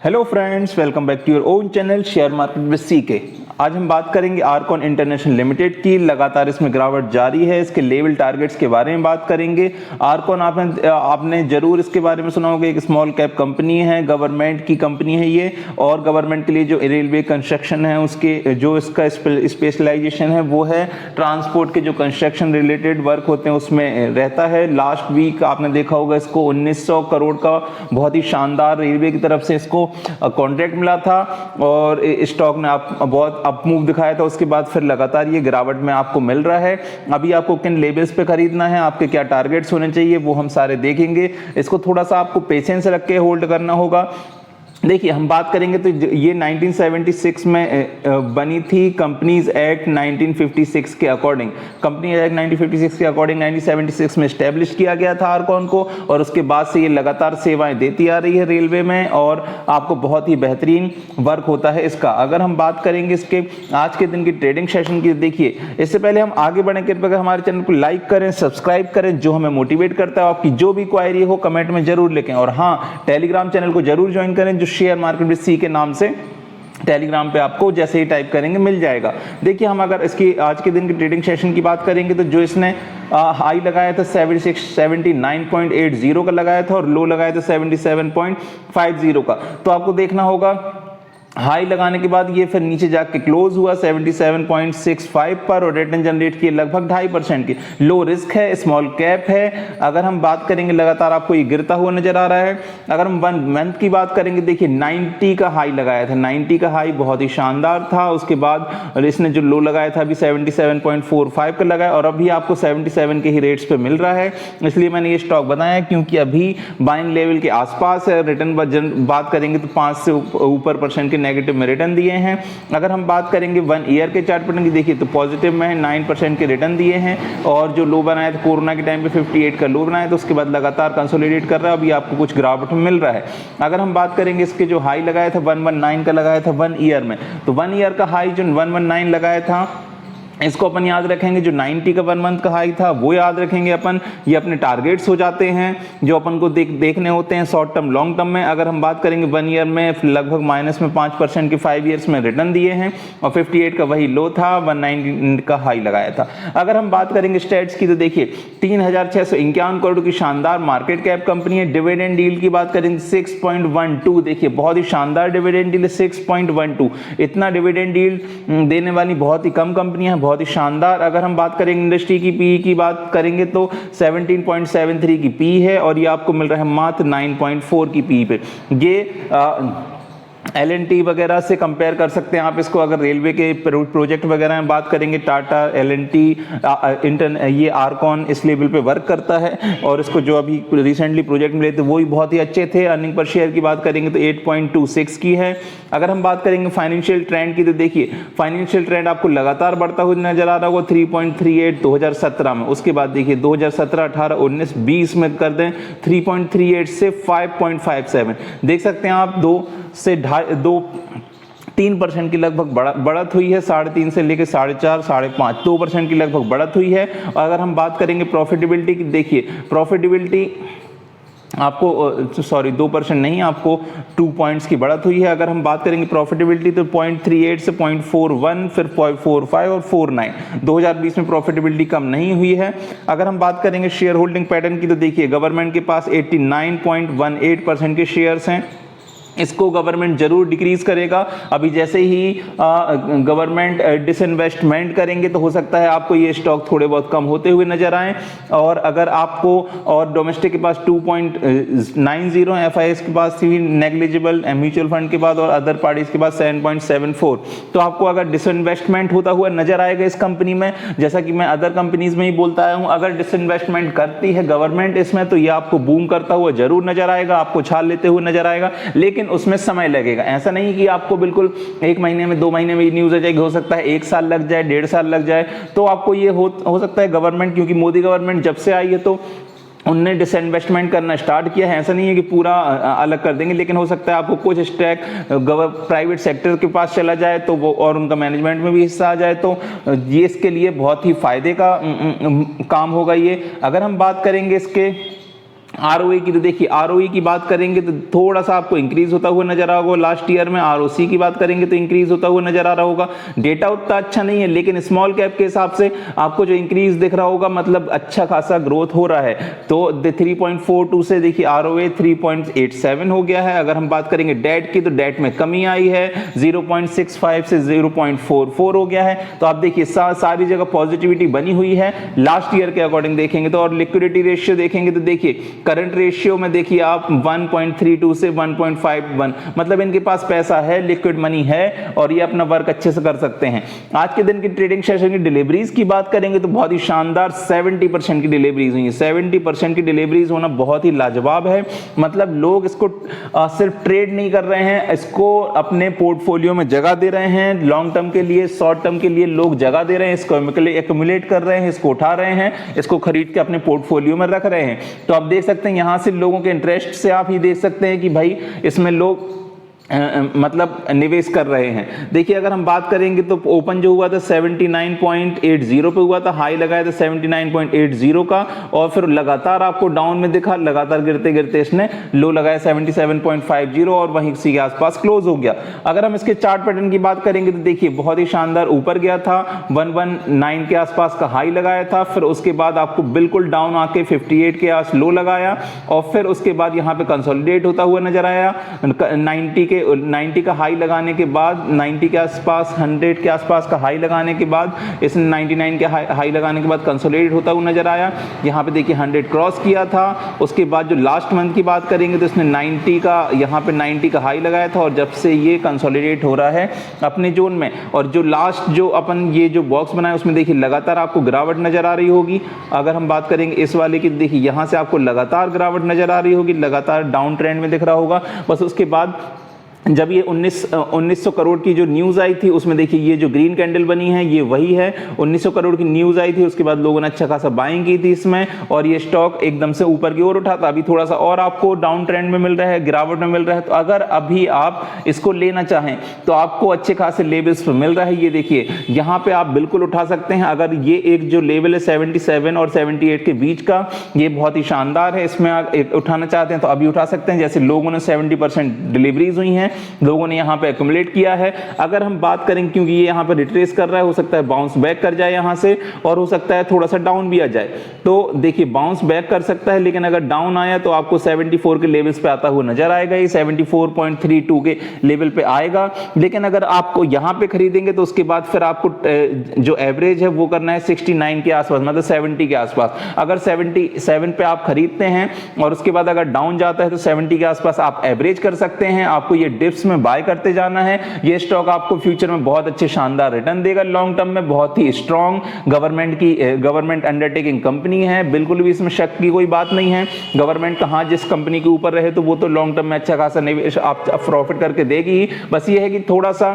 Hello friends, welcome back to your own channel share market with CK. आज हम बात करेंगे आरकॉन इंटरनेशनल लिमिटेड की। लगातार इसमें गिरावट जारी है। इसके लेवल टारगेट्स के बारे में बात करेंगे। आरकॉन आपने जरूर इसके बारे में सुना होगा। एक स्मॉल कैप कंपनी है, गवर्नमेंट की कंपनी है ये, और गवर्नमेंट के लिए जो रेलवे कंस्ट्रक्शन है उसके जो इसका स्पेशलाइजेशन है वो है ट्रांसपोर्ट के जो कंस्ट्रक्शन रिलेटेड वर्क होते हैं उसमें रहता है। लास्ट वीक आपने देखा होगा इसको 1900 करोड़ का बहुत ही शानदार रेलवे की तरफ से इसको कॉन्ट्रैक्ट मिला था और स्टॉक ने बहुत अप मूव दिखाया था। उसके बाद फिर लगातार ये गिरावट में आपको मिल रहा है। अभी आपको किन लेवल्स पे खरीदना है, आपके क्या टारगेट्स होने चाहिए, वो हम सारे देखेंगे। इसको थोड़ा सा आपको पेशेंस रख के होल्ड करना होगा। देखिए, हम बात करेंगे तो ये 1976 में बनी थी। कंपनीज एक्ट 1956 के अकॉर्डिंग, कंपनी एक्ट 1956 के अकॉर्डिंग 1976 में स्टैब्लिश किया गया था आरकॉन को, और उसके बाद से ये लगातार सेवाएं देती आ रही है रेलवे में, और आपको बहुत ही बेहतरीन वर्क होता है इसका। अगर हम बात करेंगे इसके आज के दिन की ट्रेडिंग सेशन की, देखिए इससे पहले हम आगे बढ़े, कृपया हमारे चैनल को लाइक करें, सब्सक्राइब करें, जो हमें मोटिवेट करता है। आपकी जो भी क्वायरी हो कमेंट में जरूर लिखें, और हाँ, टेलीग्राम चैनल को जरूर ज्वाइन करें जो शेयर मार्केट विद सी के नाम से टेलीग्राम पे आपको जैसे ही टाइप करेंगे मिल जाएगा। देखिए, हम अगर इसकी आज के दिन की ट्रेडिंग सेशन की बात करेंगे तो जो इसने हाई लगाया था 79.80 का लगाया था और लो लगाया था 77.50 का। तो आपको देखना होगा हाई लगाने के बाद ये फिर नीचे जाके क्लोज हुआ 77.65 पर, और रिटर्न जनरेट किए लगभग 2.5% की। लो रिस्क है, स्मॉल कैप है। अगर हम बात करेंगे लगातार आपको ये गिरता हुआ नजर आ रहा है। अगर हम 1 मंथ की बात करेंगे, देखिए 90 का हाई लगाया था, 90 का हाई बहुत ही शानदार था। उसके बाद इसने जो लो लगाया था अभी 77.45 का लगाया, और अभी आपको 77 के ही रेट्स पे मिल रहा है। इसलिए मैंने ये स्टॉक बताया क्योंकि अभी बाइंग लेवल के आसपास है। रिटर्न बात करेंगे तो 5 से ऊपर % के नेगेटिव में रिटर्न दिए हैं। अगर हम बात करेंगे 1 ईयर के चार्ट पैटर्न की, देखिए तो पॉजिटिव में है, 9% के रिटर्न दिए हैं, और जो लो बनाया था कोरोना के टाइम पे 58 का लो बनाया था, उसके बाद लगातार कंसोलिडेट कर रहा है। अभी आपको कुछ गिरावट में मिल रहा है। अगर हम बात करेंगे इसके जो हाई लगाया था 119 का लगाया था 1 ईयर में, तो 1 ईयर का हाई जो 119 लगाया था इसको अपन याद रखेंगे। जो 90 का 1 मंथ का हाई था वो याद रखेंगे अपन। ये अपने टारगेट्स हो जाते हैं जो अपन को देखने होते हैं शॉर्ट टर्म लॉन्ग टर्म में। अगर हम बात करेंगे 1 ईयर में लगभग माइनस में 5% के 5 ईयर्स में रिटर्न दिए हैं, और 58 का वही लो था, 119 का हाई लगाया था। अगर हम बात करेंगे स्टेट्स की, तो देखिए 3651 करोड़ की शानदार मार्केट कैप कंपनी है। डिविडेंड डील की बात करेंगे 6.12, देखिए बहुत ही शानदार डिविडेंड डील 6.12। इतना डिविडेंड डील देने वाली बहुत ही कम कंपनी है, बहुत ही शानदार। अगर हम बात करेंगे इंडस्ट्री की पी की बात करेंगे तो 17.73 की पी है, और ये आपको मिल रहा है मात्र 9.4 की पी पे। ये LNT वगैरह से कंपेयर कर सकते हैं आप इसको। अगर रेलवे के प्रोजेक्ट वगैरह में बात करेंगे, टाटा, LNT, ये आरकॉन इस लेवल पे वर्क करता है, और इसको जो अभी रिसेंटली प्रोजेक्ट मिले थे वो भी बहुत ही अच्छे थे। अर्निंग पर शेयर की बात करेंगे तो 8.26 की है। अगर हम बात करेंगे फाइनेंशियल ट्रेंड की, तो देखिए फाइनेंशियल ट्रेंड आपको लगातार बढ़ता हुआ नजर आ रहा होगा। 3.38 2017 में, उसके बाद देखिए 2017, 18, 19, 20 में कर दें 3.38 से 5.57, देख सकते हैं आप 3% की लगभग बढ़त हुई है। 3.5 से लेकर 4.5, 5.5, 2% की लगभग बढ़त हुई है। और अगर हम बात करेंगे प्रॉफिटेबिलिटी की, देखिए प्रॉफिटेबिलिटी आपको 2% नहीं, आपको 2 पॉइंट्स की बढ़त हुई है। अगर हम बात करेंगे प्रॉफिटेबिलिटी तो 0.38 से 0.41, फिर 0.45 और 0.49। 2020 में प्रॉफिटेबिलिटी कम नहीं हुई है। अगर हम बात करेंगे शेयर होल्डिंग पैटर्न की, तो देखिए गवर्नमेंट के पास 89.18% के शेयर्स हैं। इसको गवर्नमेंट जरूर डिक्रीज करेगा। अभी जैसे ही गवर्नमेंट डिसइन्वेस्टमेंट करेंगे तो हो सकता है आपको ये स्टॉक थोड़े बहुत कम होते हुए नजर आए। और अगर आपको, और डोमेस्टिक के पास 2.90, FIS के पास नेग्लिजिबल, म्यूचुअल फंड के बाद और अदर पार्टीज के पास 7.74। तो आपको अगर डिसइन्वेस्टमेंट होता हुआ नजर आएगा इस कंपनी में, जैसा कि मैं अदर कंपनीज में ही बोलता आया हूं, अगर डिसइन्वेस्टमेंट करती है गवर्नमेंट इसमें, तो ये आपको बूम करता हुआ जरूर नजर आएगा, आपको छाल लेते हुए नजर आएगा, लेकिन उसमें समय लगेगा। ऐसा नहीं कि आपको बिल्कुल 1 महीने में 2 महीने में न्यूज आ जाएगी, हो सकता है 1 साल लग जाए, 1.5 साल लग जाए। तो आपको ये हो सकता है गवर्नमेंट, क्योंकि मोदी गवर्नमेंट जब से आई है तो उनने डिसइन्वेस्टमेंट करना स्टार्ट किया है। ऐसा नहीं है कि पूरा अलग कर देंगे, लेकिन हो सकता है आपको कुछ स्टैक प्राइवेट सेक्टर के पास चला जाए तो वो, और उनका मैनेजमेंट में भी हिस्सा आ जाए, तो ये इसके लिए बहुत ही फायदे का काम होगा ये। अगर हम बात करेंगे इसके आरओए की तो देखिए, आरओई की बात करेंगे तो थोड़ा सा आपको इंक्रीज होता हुआ नजर आ रहा होगा लास्ट ईयर में। आरओसी की बात करेंगे तो इंक्रीज होता हुआ नजर आ रहा होगा। डेटा उतना अच्छा नहीं है, लेकिन स्मॉल कैप के हिसाब से आपको जो इंक्रीज दिख रहा होगा, मतलब अच्छा खासा ग्रोथ हो रहा है। तो 3.42 से देखिए आरओए 3.87 हो गया है। अगर हम बात करेंगे डेट की, तो डेट में कमी आई है, 0.65 से 0.44 हो गया है। तो आप देखिए सारी जगह पॉजिटिविटी बनी हुई है लास्ट ईयर के अकॉर्डिंग देखेंगे तो। और लिक्विडिटी रेशियो देखेंगे तो देखिए करंट रेशियो में देखिए आप 1.32 से 1.51, मतलब इनके पास पैसा है, लिक्विड मनी है और ये अपना वर्क अच्छे से कर सकते हैं। आज के दिन की ट्रेडिंग सेशन की डिलीवरीज की बात करेंगे तो बहुत ही शानदार 70% की डिलीवरीज हुई है। 70% की डिलीवरीज होना बहुत ही लाजवाब है। मतलब लोग इसको सिर्फ ट्रेड नहीं कर रहे हैं, इसको अपने पोर्टफोलियो में जगह दे रहे हैं। लॉन्ग टर्म के लिए, शॉर्ट टर्म के लिए लोग जगह दे रहे हैं, इसको एक्यूमुलेट कर रहे हैं, इसको उठा रहे हैं, इसको खरीद के अपने पोर्टफोलियो में रख रहे हैं। तो आप देख सकते हैं यहां से लोगों के इंटरेस्ट से आप ही देख सकते हैं कि भाई इसमें लोग मतलब निवेश कर रहे हैं। देखिए अगर हम बात करेंगे तो ओपन जो हुआ था 79.80 पे हुआ था, हाई लगाया था 79.80 का, और फिर लगातार आपको डाउन में दिखा, लगातार गिरते गिरते इसने लो लगाया 77.50 और वहीं इसी के आसपास क्लोज हो गया। अगर हम इसके चार्ट पैटर्न की बात करेंगे तो देखिए बहुत ही शानदार ऊपर गया था, 119 के आसपास का हाई लगाया था, फिर उसके बाद आपको बिल्कुल डाउन आके 58 के आस लो लगाया, और फिर उसके बाद यहाँ पे कंसोलिडेट होता हुआ नजर आया। 90 का हाई लगाने के बाद, 90 के आसपास, 100 के आसपास का हाई लगाने के बाद, इसने 99 के हाई लगाने के बाद कंसोलिडेट होता हुआ नजर आया। यहाँ पे देखिए 100 क्रॉस किया था। उसके बाद जो लास्ट मंथ की बात करेंगे तो इसने 90 का, यहाँ पे 90 का हाई लगाया था, और जब से ये कंसोलिडेट हो रहा है अपने जोन में, और जो लास्ट जो अपन ये जो बॉक्स बनाया उसमें देखिए लगातार आपको गिरावट नजर आ रही होगी। अगर हम बात करेंगे इस वाले की, देखिए यहाँ से आपको लगातार गिरावट नजर आ रही होगी, लगातार डाउन ट्रेंड में दिख रहा होगा। बस उसके बाद जब ये 1900 करोड़ की जो न्यूज़ आई थी, उसमें देखिए ये जो ग्रीन कैंडल बनी है ये वही है। 1900 करोड़ की न्यूज़ आई थी, उसके बाद लोगों ने अच्छा खासा बाइंग की थी इसमें, और ये स्टॉक एकदम से ऊपर की ओर उठा था। अभी थोड़ा सा और आपको डाउन ट्रेंड में मिल रहा है, गिरावट में मिल रहा है। तो अगर अभी आप इसको लेना चाहें तो आपको अच्छे खासे लेवल्स पर मिल रहा है। ये देखिए यहाँ पे आप बिल्कुल उठा सकते हैं। अगर ये एक जो लेवल है 77 और 78 के बीच का, ये बहुत ही शानदार है, इसमें आप उठाना चाहते हैं तो अभी उठा सकते हैं। जैसे लोगों ने 70% डिलीवरीज हुई हैं, लोगों ने यहाँ पे एक्यूमुलेट किया है। अगर हम बात करें, क्योंकि ये यहाँ पे रिट्रेस कर रहा है, हो सकता है बाउंस बैक कर जाए यहाँ से, और हो सकता है थोड़ा सा डाउन भी आ जाए। तो देखिए बाउंस बैक कर सकता है, लेकिन अगर डाउन आया तो आपको 74 के लेवल्स पे आता हुआ नजर आएगा। ये 74.32 के लेवल पे आएगा। लेकिन अगर आपको यहाँ पे खरीदेंगे तो उसके बाद फिर आपको जो एवरेज है वो करना है 69 के आसपास, मतलब 70 के आसपास। अगर 77 पे आप खरीदते हैं और उसके बाद अगर डाउन जाता है तो 70 के आसपास आप एवरेज कर सकते हैं। आपको ये डिप्स में बाय करते जाना है। ये स्टॉक आपको फ्यूचर में बहुत अच्छे शानदार रिटर्न देगा। लॉन्ग टर्म में बहुत ही स्ट्रॉन्ग गवर्नमेंट अंडरटेकिंग कंपनी है, बिल्कुल भी इसमें शक की कोई बात नहीं है। गवर्नमेंट कहाँ जिस कंपनी के ऊपर रहे तो वो तो लॉन्ग टर्म में अच्छा खासा निवेश आप प्रॉफिट करके देगी ही। बस ये है कि थोड़ा सा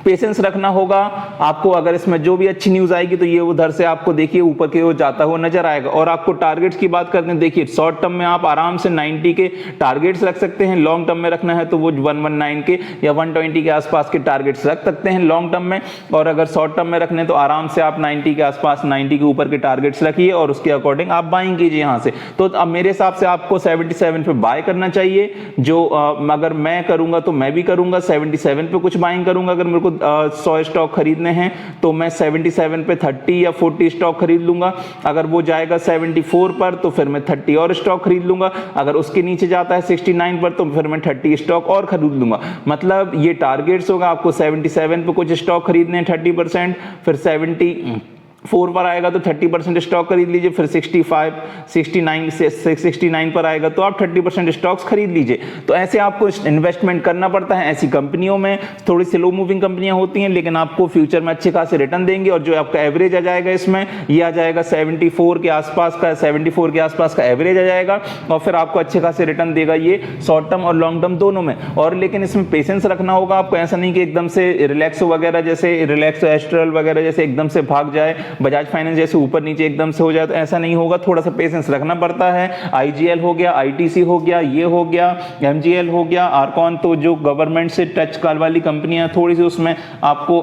पेशेंस रखना होगा आपको। अगर इसमें जो भी अच्छी न्यूज आएगी तो ये उधर से आपको देखिए ऊपर की ओर जाता हुआ नजर आएगा। और आपको टारगेट्स की बात करते हैं, देखिए शॉर्ट टर्म में आप आराम से 90 के टारगेट्स रख सकते हैं। लॉन्ग टर्म में रखना है तो वो 119 के या 120 के आसपास के टारगेट्स रख सकते हैं लॉन्ग टर्म में। और अगर शॉर्ट टर्म में रखने तो आराम से आप 90 के आसपास, 90 के ऊपर के टारगेट्स रखिए और उसके अकॉर्डिंग आप बाइंग कीजिए यहाँ से। तो अब मेरे हिसाब से आपको 77 पे बाय करना चाहिए। जो अगर मैं करूंगा तो मैं भी करूंगा 77 पे कुछ बाइंग करूंगा। अगर मेरे को 100 स्टॉक खरीदने हैं तो मैं 77 पे 30 या 40 स्टॉक खरीद लूंगा। अगर वो जाएगा 74 पर तो फिर मैं 30 और स्टॉक खरीद लूंगा। अगर उसके नीचे जाता है 69 पर तो फिर मैं 30 स्टॉक और खरीद लूंगा। मतलब ये टारगेट्स होगा, आपको 77 पे कुछ स्टॉक खरीदने हैं 30%, फिर 74 पर आएगा तो 30% स्टॉक खरीद लीजिए, फिर 65, 69 से 69 पर आएगा तो आप 30% स्टॉक्स खरीद लीजिए। तो ऐसे आपको इन्वेस्टमेंट करना पड़ता है। ऐसी कंपनियों में थोड़ी स्लो मूविंग कंपनियां होती हैं, लेकिन आपको फ्यूचर में अच्छे खासे रिटर्न देंगे। और जो आपका एवरेज आ जाएगा इसमें, ये आ जाएगा 74 के आसपास का, 74 के आसपास का एवरेज आ जाएगा, और फिर आपको अच्छे खासे रिटर्न देगा ये शॉर्ट टर्म और लॉन्ग टर्म दोनों में। और लेकिन इसमें पेशेंस रखना होगा आपको। ऐसा नहीं कि एकदम से रिलैक्सो वगैरह जैसे, रिलैक्सो एस्ट्रल वगैरह जैसे एकदम से भाग जाए, बजाज फाइनेंस जैसे ऊपर नीचे एकदम से हो जाए, तो ऐसा नहीं होगा। थोड़ा सा पेशेंस रखना पड़ता है। आईजीएल हो गया, आईटीसी हो गया, ये हो गया, एमजीएल हो गया, आरकॉन, तो जो गवर्नमेंट से टच वाली कंपनियां, थोड़ी सी उसमें आपको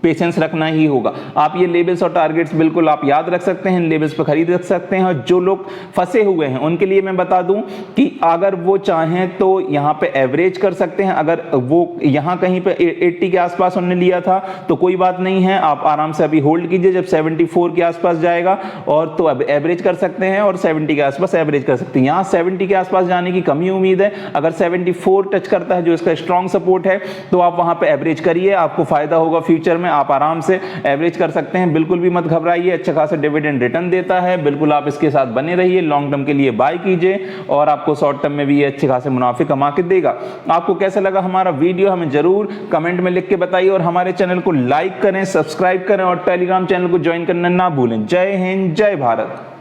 पेशेंस रखना ही होगा। आप ये लेवल्स और टारगेट्स बिल्कुल आप याद रख सकते हैं, लेवल्स पर खरीद रख सकते हैं। और जो लोग फंसे हुए हैं उनके लिए मैं बता दूं कि अगर वो चाहें तो यहां पे एवरेज कर सकते हैं। अगर वो यहां कहीं पे 80 के आसपास उन्होंने लिया था तो कोई बात नहीं है, आप आराम से अभी होल्ड कीजिए। जब 74 के आसपास जाएगा और तो अब एवरेज कर सकते हैं और 70 के आसपास एवरेज कर सकते हैं। यहां 70 के आसपास जाने की कमी उम्मीद है। अगर 74 टच करता है जो इसका स्ट्रॉन्ग सपोर्ट है तो आप वहां पे एवरेज करिए, आपको फायदा होगा फ्यूचर में। आप आराम से एवरेज कर सकते हैं, बिल्कुल भी मत घबराइए। अच्छा खासा डिविडेंड रिटर्न देता है, बिल्कुल आप इसके साथ बने रहिए। लॉन्ग टर्म के लिए बाय कीजिए और आपको शॉर्ट टर्म में भी ये अच्छे खासे मुनाफे कमा के देगा। आपको कैसा लगा हमारा वीडियो हमें जरूर कमेंट में लिख के बताइए और हमारे चैनल को लाइक करें, सब्सक्राइब करें और टेलीग्राम चैनल को ज्वाइन करना ना भूलें। जय हिंद, जय भारत।